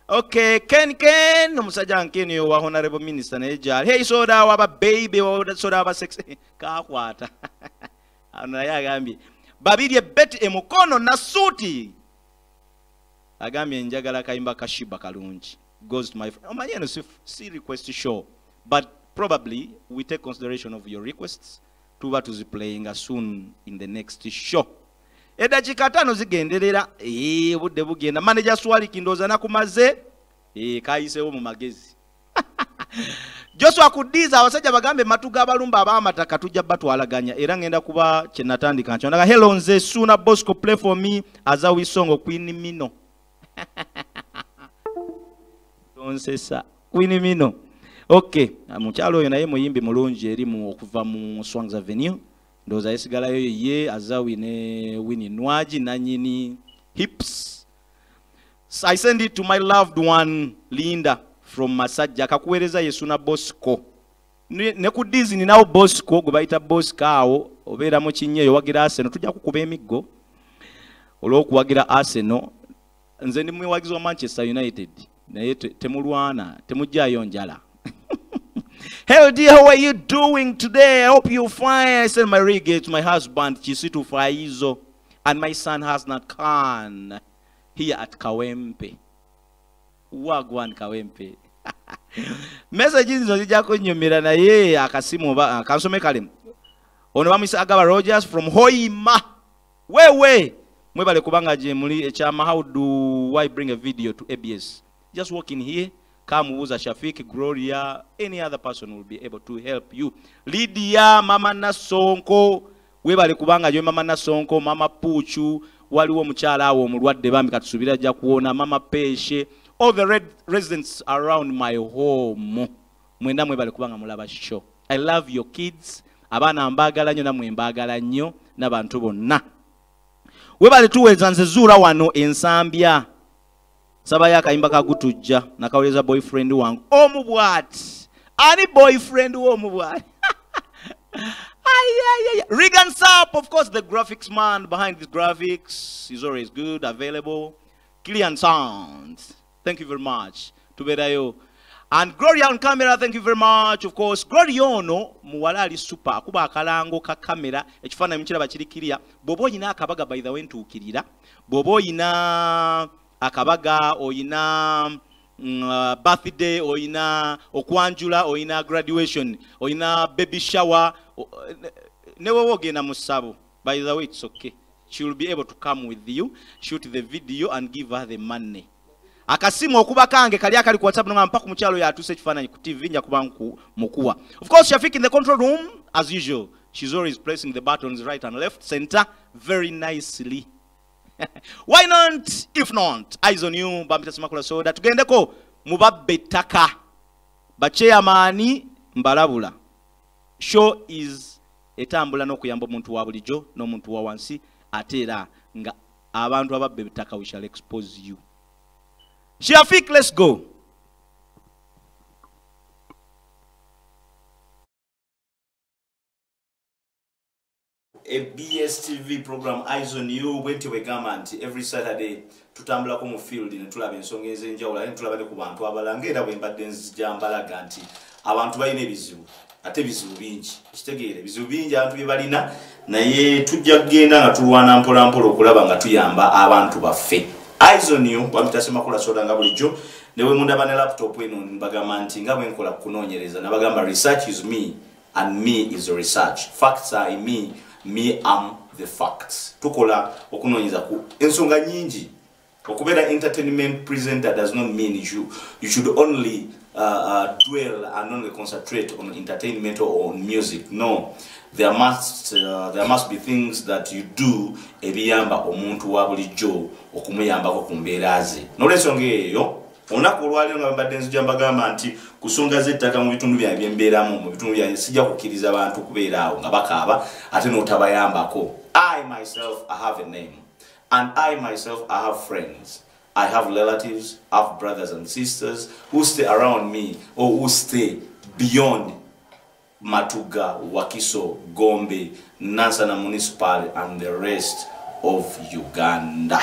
Okay, Ken omusajja nkeni wa honorable minister Neja. Hey soda waba baby soda waba sex kakwata. Ana yagambye babirye beti emukono na suti. Agambye njagala kayimba kashiba kalungi. Goes to my friend. Omanyeno si request show. But probably we take consideration of your requests. Tuba tuziplaying soon in the next show. Edakika 5 zigenderera. Budde bugenda. Manager swali kindoza nakumaze. Kayisewo mu magezi. Joshua kudiza abasajja bagambe matuga abalumba abamataka tujja batwalaganya era ngenda kuba kyenatandika nkyo ndaga hello nze Suna Bosco play for me Azawi song Queen Mino. Tonsesa Queen Mino. Okay, mukyalo oyo naye muyimbi mulungi eri mu okuva mu Swangs Avenue ndoza yesigalayo ye Azawi ne Winnie Nwaji nanyini hips. So I send it to my loved one Linda from Masajja kakuwereza Yesuna Bosco ne ku Disney nawo Bosco gwe bayita Bosco awo obeera mu kinyeyo wagira Arsenal tujja kukuba emiggo olw'okuwagira Arsenal nze ndi mwewagizi wa Manchester United naye temulwana temujjayo njala. Hello dear, how are you doing today? I hope you're fine. I send my regards to my husband Chisitu Faizo and my son Hasnat Khan here at Kawempe. Wagwan Kawempe. Messages zijja kunyumira naye akasimu kansome kale. Ono bamisa Agaba Rogers from Hoima. Wewe mwebale kubanga je muli ekyama. How do I bring a video to ABS? Just walk in here. Come Uza Shafik, Gloria, any other person will be able to help you. Lydia, Mama Nasonko, webale kubanga jo Mama Nasonko, Mama Puchu, waliwo mukyala awo mulwadde bambi katusubira ajja kuona, Mama Peshe, all the residents around my home. Mwenda mwebale kubanga mulaba show. I love your kids. Abaana mbagala nnyo namwe mbagala nnyo n'abantu bonna. Webale tuweza nze zuula wano ensambya. Saba ya kaimba kagutujja nakaweza boyfriend wangu omubwati ani boyfriend omubwati. Regan Sapp, of course, the graphics man behind these graphics is always good, available, clear and sound. Thank you very much. Tuberayo. And Gloria on camera, thank you very much. Of course, Gloria ono muwala ali super akuba akalango ka camera ekifaananyi mukiraba kiri clear. Bobo yina akabaga by the way ntuukirira. Bobo yina akabaga oyina birthday oyina okwanjula oyina graduation oyina baby shower newe wogena musabo. By the way, it's okay, she will be able to come with you, shoot the video and give her the money. Akasimu okuba kange kali akali ku WhatsApp nga mpaka mukyalo yatuse ekifaananyi ku TV nja kuba mukuwa. Of course, Shafik in the control room as usual. She's always pressing the buttons right and left center very nicely. Why not? If not, eyes on you. Bambita Simakula Soda. Tugendeko mubabbe taka. Bachairmani mbalabula. Show is etambula n'okuyamba omuntu wa bulijjo n'omuntu wa wansi ate era nga abantu ababbe taka we shall expose you. Shafik, let's go. A BSTV program Eyes on You wenti wegamba nti every Saturday tutambulako mu field ne tulaba ensonga ez'enjawulo ate tulaba ne ku bantu abalala ng'era bwe mbadde nzijambalaga nti abantu balina ebizibu ate bizibu bingi kitegeere bizibu bingi abantu bye balina naye tujja kugenda nga tulwana mpola mpola okulaba nga tuyamba abantu baffe. Eyes on You Bambita Simakula Soda nga bulijjo ne bwe mundaba ne laptop eno mbagamba nti nga bwe nkola kunoonyereza nabagamba research is me and me is the research. Facts are in me. Me am the facts. Tukola okunoonyeza ku ensonga nyingi. Okubeera entertainment presenter does not mean you should only dwell and only concentrate on entertainment or on music. No, there must be things that you do ebiyamba omuntu wa bulijjo okumuyambako ku mbeera ze. N'olw'ensonga eyo olunaku olwaleero nga mbadde nzija mbagamba nti kusonga z'ettaka mu bitundu byange bye mbeeramu mu bitundu byange sijja kukkiriza abantu kubeera awo nga bakaaba ate n'otabayambako. I myself, I have a name, and I myself, I have friends, I have relatives, I have brothers and sisters who stay around me or who stay beyond Matuga, Wakiso, Gombe, Nansana Municipal and the rest of Uganda.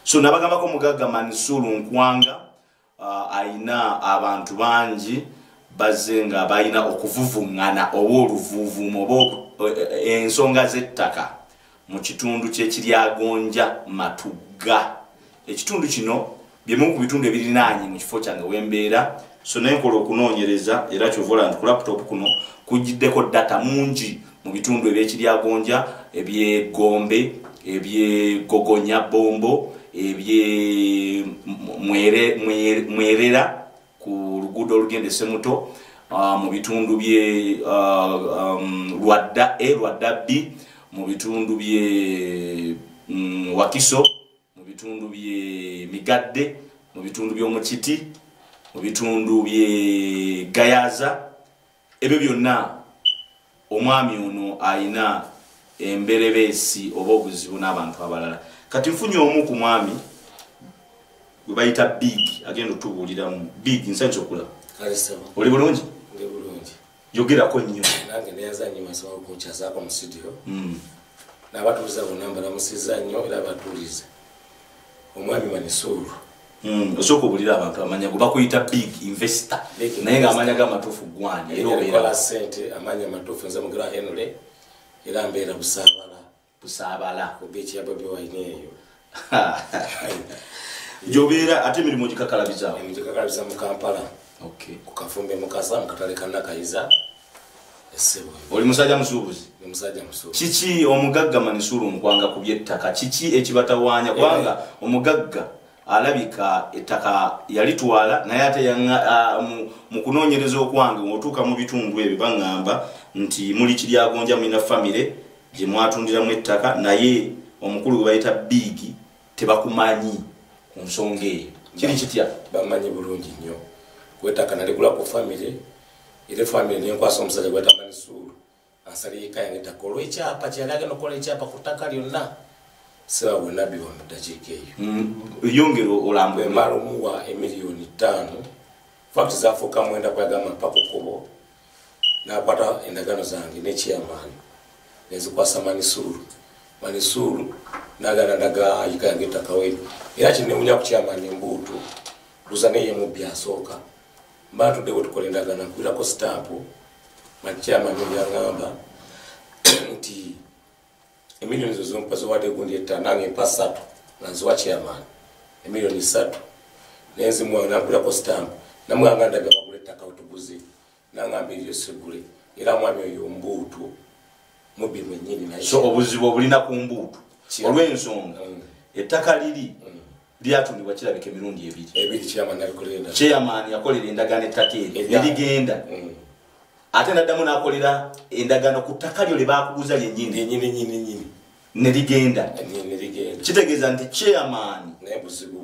So nabagambako Mugaga Mansuru Nkwanga aina abantu bangi bazenga bayina okuvuvungana obw'oluvuuvuumo ensonga z'ettaka mu kitundu ky'Ekiryagonja Matuga. Ekitundu kino byemu ku bitundu ebirinaanye mu kifo kyange wembeera. So naye nkola okunoonyereza era kyovola nti ku laptop kuno kujiddeko data mungi mu bitundu eby'Ekiryagonja, eby'Egombe, eby'Gogonya Bombo, ebye mwerera ku luguudo olugenda Semuto, mu bitundu bye Lwadda B, mu bitundu bye Wakiso, mu bitundu bye Migadde, mu bitundu by'Omukiti, mu bitundu bye Gayaza. Ebyo byonna omwami ono ayina emberebeesi oba obuzibu n'abantu abalala. Kati nfunye omu ku mwami gwe bayita Big agenda otubuuliramu. Big nsanyusa okulaba. Oli bulungi? yogerako nnyo nange neyazannyo masaba okunkyazako mu studio n'abatuuliza bonna mbalamusiza nnyo era batuulize omwami Manisuru osooka obulira abantu amanya gwe bakuyita big investor naye ng'amanya g'amatuufu gwanya era obeera ssente amanya amatuufu nze mugera Henry era mbeera Busaabala ku beach ya Bobi Wine eyo gy'obeera ate emirimu gikakalabiza mu Kampala ku Kafumbe Mukasa mu katale ka Nakayiza essebo oli musajja musuubuzi kiki omugagga Manisuru Nkwanga ku by'ettaka kiki ekibatawaanya kubanga omugagga alabika ettaka yalitwala naye ate mu kunoonyereza okwange otuuka mu bitundu ebyo baŋŋamba nti muli Kiryagonja mulina famire gye mwatundiramu ettaka naye omukulu gwe bayita Big tebakumanyi ku nsonga eyo kiri kitya bamanyi bulungi nnyo kwetaka naligula ku famire era famire nenkwasa omusajja gweta Manisuru ansali yeka yange ettaka olw'ekyapa kyali agenda okukola ekyapa ku ttaka lyonna sewa bwe nabbiwa mu ddakiika eyo yongero olambu emala omuwa emiliyoni 5 fakti zafuuka mwenda kwagamba mpaka kkubo n'akwata endagano zange ne chairman nezikwasa Manisuru n'agana ndaga yika yange ettaka weero era kinewunya ku chairman Mbuutu luza neye mubbi asooka mba tudde bwe tukola endagano nkuirako sitampu chairman yaŋŋamba nti emiliyoni zozompa zowadde gundi etta nange mpa 3 nanziwa chairman emiliyoni 3 nenzimuwa nampirako sitampu namugamba ndabya bagula ettaka otuguzi nangamba eryo sigule era mwami oyo Mbuutu mubbi mwennyini naye so obuzibu obulina ku Mbuutu olw'ensonga ettaka liri lyatundibwa kirabika emirundi ebiri chairman yakolera endagaano ettaka eryo nerigenda ate naddamu n'akolera endagaano ku ttaka lyo lye baakuguza lyennyini nerigenda kitegeeza nti chairman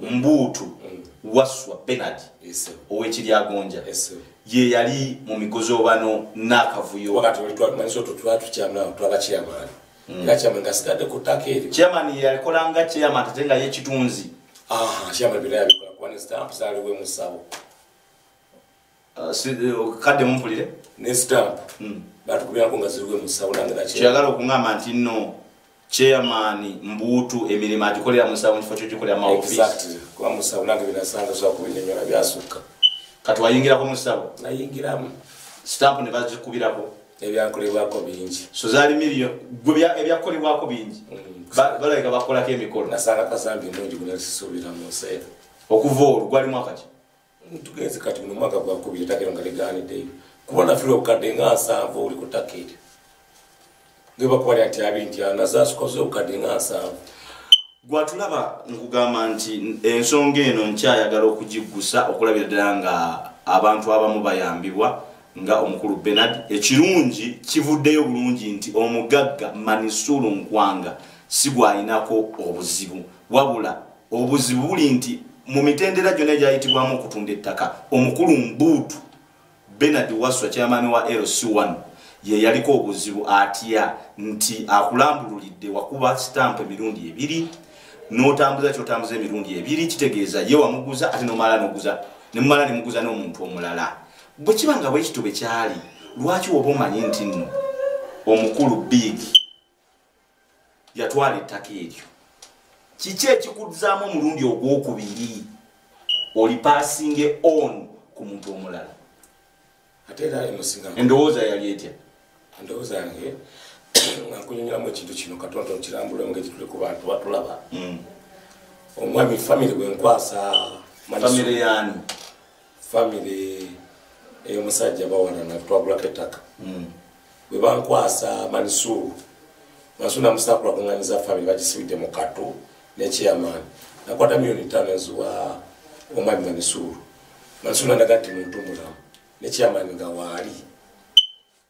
Mbuutu Waswa Bernard ow'Ekiryagonja ye yali mu migozoobano n'akavuyo chairman yakolanga chairman ate nga yekitunzi kadde mumpulire kyagala okuŋŋamba nti nno chairman Mbuutu emirimu agikolera musawo kifo kyo gikolera maofisi kati wayingirako musawo nayingiramu stamp ne bazikubirako ebyakolebwako bingi so zaali miliyoni ebyakolebwako bingi balabika bakolako emikolo nasanga kasambi nungi gunakisuubira mu nseera okuva olwo gwali mwaka ki tugenze kati mu mwaka gwa 2 takero nga ligaaniddeyo kubona firo obukadde nga 7 oli ku takeri ngebakubalya nti abinti nazasukoze obukadde nga 7 gwatulaba nkugamba nti ensonga eno nkyayagala okugiggusa okulabira ddala nga abantu abamu bayambibwa nga omukulu Bernard ekirungi kivuddeyo bulungi nti omugagga Manisuru Nkwanga si gwayinako obuzibu wabula obuzibu buli nti mu mitendera gyonna egyayitibwamu okutunda ettaka omukulu Mbuutu Bernard Waswa chairman wa LC1 ye yaliko obuzibu atya nti akulambululidde wakuba stamp emirundi 2 n'otambuza kyotambuza emirundi 2 kitegeeza ye wamuguza ate nomala noguza nemumala nemuguza n'omuntu omulala bwe kiba nga bwekito bwe kyali lwaki woba omanyi nti nno omukulu Big yatwala ettaka eryo kiki ekikuzzaamu omulundi ogwokubiri oli passing on ku muntu omulala ate era emusinga endowooza yali etya ndowooza yange nakunyonyeramu ekintu kino katono kirambule ngeri tuli ku bantu batulaba omwami famire bwenkwasa famire yani famire ey'omusajja bawanana twagulako ettaka bwe bankwasa Manisuru namusakula kuŋŋanyiza famire bagisibidde mu katu ne chairman nakwata miliyoni 5 eziwa omwami Manisuru nandaga nti muntu mulamu ne chairman nga waali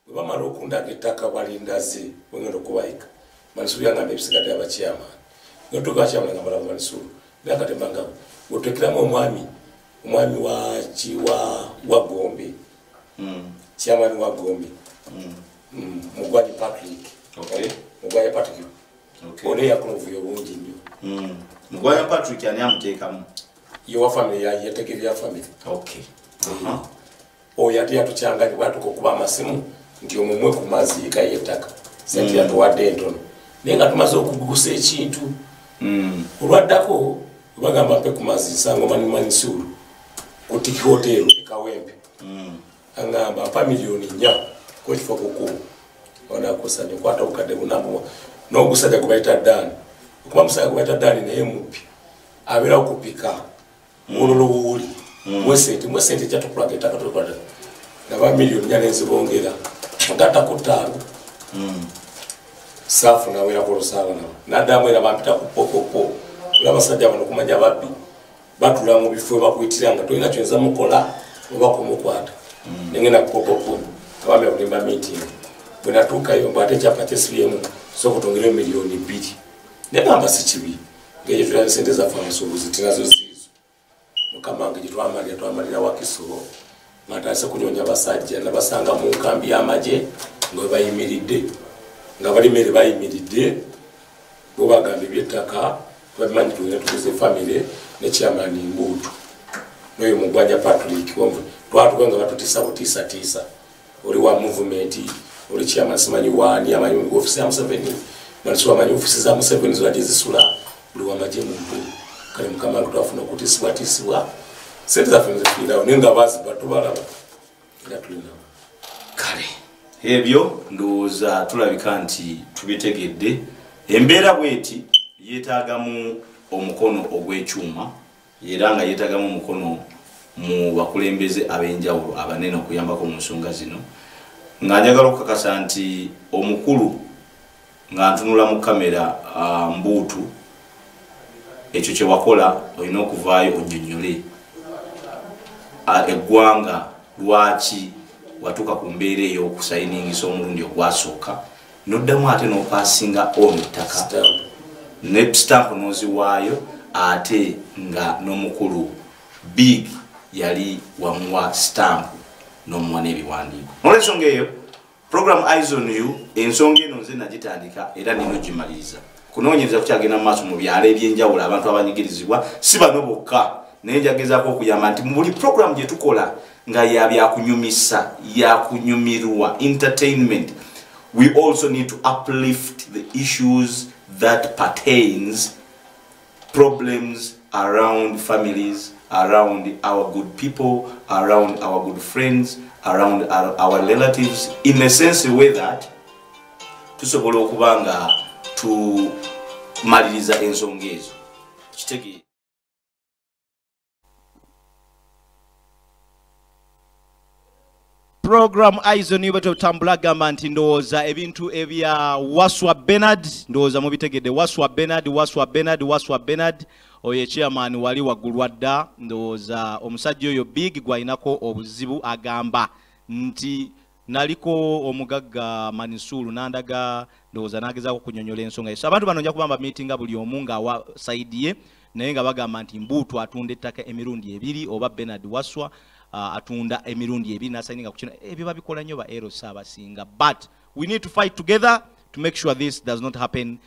bwe bamala okundaga ettaka balindaze bwengenda okubayika Manisuru yangamba ebisigadde aba chairman notuka chairman nga malamu Manisuru nakatembanga bwetwekeramu omwami wa Gombe chairman wa Gombe Mugwanyi Patrick Mugwanyi Patrick ole yakunovuyo bungi nnyo Mugwanyi Patrick ani amuteekamu yewa family yategerya family oyo ate yatukyangani bwatuka okuba amasimu nti omumwe ku mazzi yekayetaka sente yatuwadde entono naye nga tumaze okugugusa ekintu olwaddako bagamba mpe ku mazzi nsango manisuulu ku tiki hoteero ekawempe agamba mpa miliyoni 4 kwekifo kukubu onakusanya okwata obukadde bunamu n'ogusajja gwe bayita ddaani okuba musajja gwe bayita ddaani naye muppi abeera okupika olulowuuli mwe sente kyatukulanga ettaka tukwata naba miliyoni 4 nezibongera mugattako 5 saafu naweerako olusaala nabo naddamu era bampita ku popopo era abasajja bano okumanya babbi batula mu bifo bakuyitira nga tolina kyonza mukola oba kumukwata nengenda ku popopo abambi akulimba meeting bwe natuukayo mbu ate ekyapa kyesibiyemu soka otongere miliyoni 2 negamba si kibi ngekyo tulina sente zaffe amasuubuzi tinazo ziizo mukama wange gyetwamalira wakisolo matase kunyonya basajja nabasanga mu nkambi y'amagye nga bayimiridde nga bali mmere bayimiridde bo bagamba eby'ettaka babimanyi tugenda tukuza efamire ne chairman Mbuutu n'oyo Mugwanya Patrick wamvu twatuka nga batutiisa oli wa movement oli chairman simanyi wani amanyi ofisi ya Museveni manisuwa amanyi ofisi za Museveni zolaje zisula buli wamagye muntu kale mukama wange twafuna okutisibwa sente zaffe nzifirawo naye nga baziba tubalaba era tulina kale ebyo ndowooza tulabika nti tubitegedde embeera bweti yeetaagamu omukono ogw'ekyuma era nga yeetaagamu omukono mu bakulembeze ab'enjawulo abanene okuyambako mu nsonga zino nga njagala okukakasa nti omukulu nga ntunula mu kamera Mbuutu ekyo kye wakola olina okuvaayo onnyonnyole eggwanga lwaki watuuka ku mbeera ey'okusayiningisa omulundi ogwasooka noddamu ate n'opasinga ono ettaka ne stamp n'oziwaayo ate nga n'omukulu big yali wamuwa stamp n'omuwa n'ebiwandiiko n'olwensonga eyo program Eyes on You ensonga eno nze nagitandika era nino gimaliriza kunoonyereza kukyagenda mu maaso mu byalo ebyenjawulo abantu abanyigirizibwa si bano bokka naye njagezaako okuyamba nti mu buli program gye tukola nga yabyakunyumisa yakunyumirwa entertainment we also need to uplift the issues that pertains problems around families, around our good people, around our good friends, around our relatives, in a sense way that tusobola okuba nga tumaliriza ensonga ezo kitegeeza. Program Eyes on You betutambula gamba nti ndowooza ebintu ebya Waswa Bernard ndowooza mubitegedde Waswa Bernard oyo chairman wali waggulu adda ndowooza omusajja oyo big gwayinako obuzibu agamba nti naliko omugagga Manisulu nandaga ndowooza nagezaako kunyonyola ensonga eso abantu bano nja kubamba meetinga buli omu nga wa side ye naye nga bagamba nti Mbuutu atunda ettaka emirundi 2 oba Bernard Waswa atunda emirundi 2 nasayininga ku kino ebyo babikola nnyo ba Eros abasinga but we need to fight together to make sure this does not happen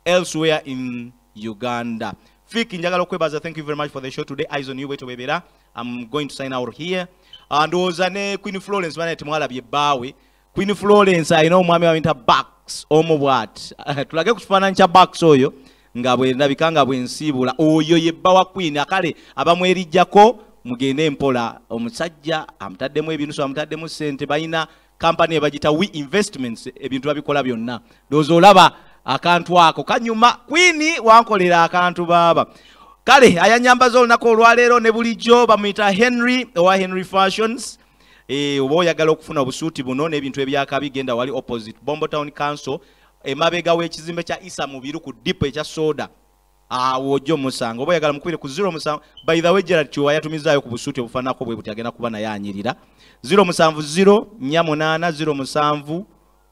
elsewhere in Uganda. Fiki njagala okwebaza, thank you very much for the show today. Eyes on You weto bebera. I'm going to sign out here. And ozane Queen Florence bana timwalabye bawe. Queen Florence I know mwami wa Bucks omubwat. Tulage kufanana cha Bucks oyo nga bwe ndabikanga bwe nsibula oyo yebba wa Queen akale abamwerijjako mugende mpola omusajja amtaddemu ebintu so amtaddemu sente bayina company ebagita We Investments ebintu babikola byonna dozo olaba akantu ako kanyuma Queen wankolera akantu baba kale ayanyambaza olunako olwaleero ne bulijjo bamuyita Henry owa Henry Fashions oba oyagala okufuna obusuuti buno n'ebintu ebyakabi genda wali opposite Bombo Town Council emabega w'ekizimbe kya Isa Mubiru ku dipo ekya soda wojo musanga oba yagala mukubire ku 0 musanga by the way Gerard Chiwa yatumizaayo ku busuuti obufanako bwe butagenda kuba naye anyirira 070 nyamona 070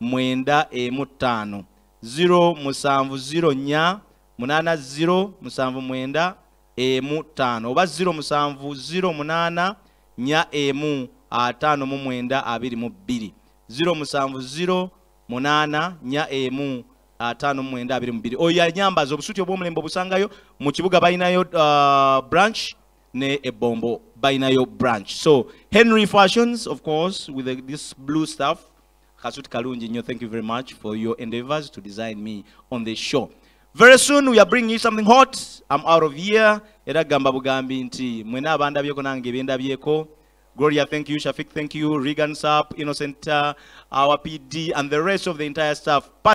mwenda emutano 070 nya munana 0 musanvu mwenda emutano oba 070 nya emu atano mu mwenda 22 070 nya emu atano mwenda 22 oyo anyambaza obusuuti obw'omulembe obusangayo mu kibuga balinayo branch ne Ebombo Bainayo branch. So Henry Fashions, of course, with this blue stuff. Kasut Kalunji, thank you very much for your endeavors to design me on this show. Very soon we are bringing you something hot. I'm out of here. Era gamba bugambi nti mwena abanda byeko nange benda byeko. Gloria, thank you. Shafiq, thank you. Regan Sap, Innocent, our PD, and the rest of the entire staff.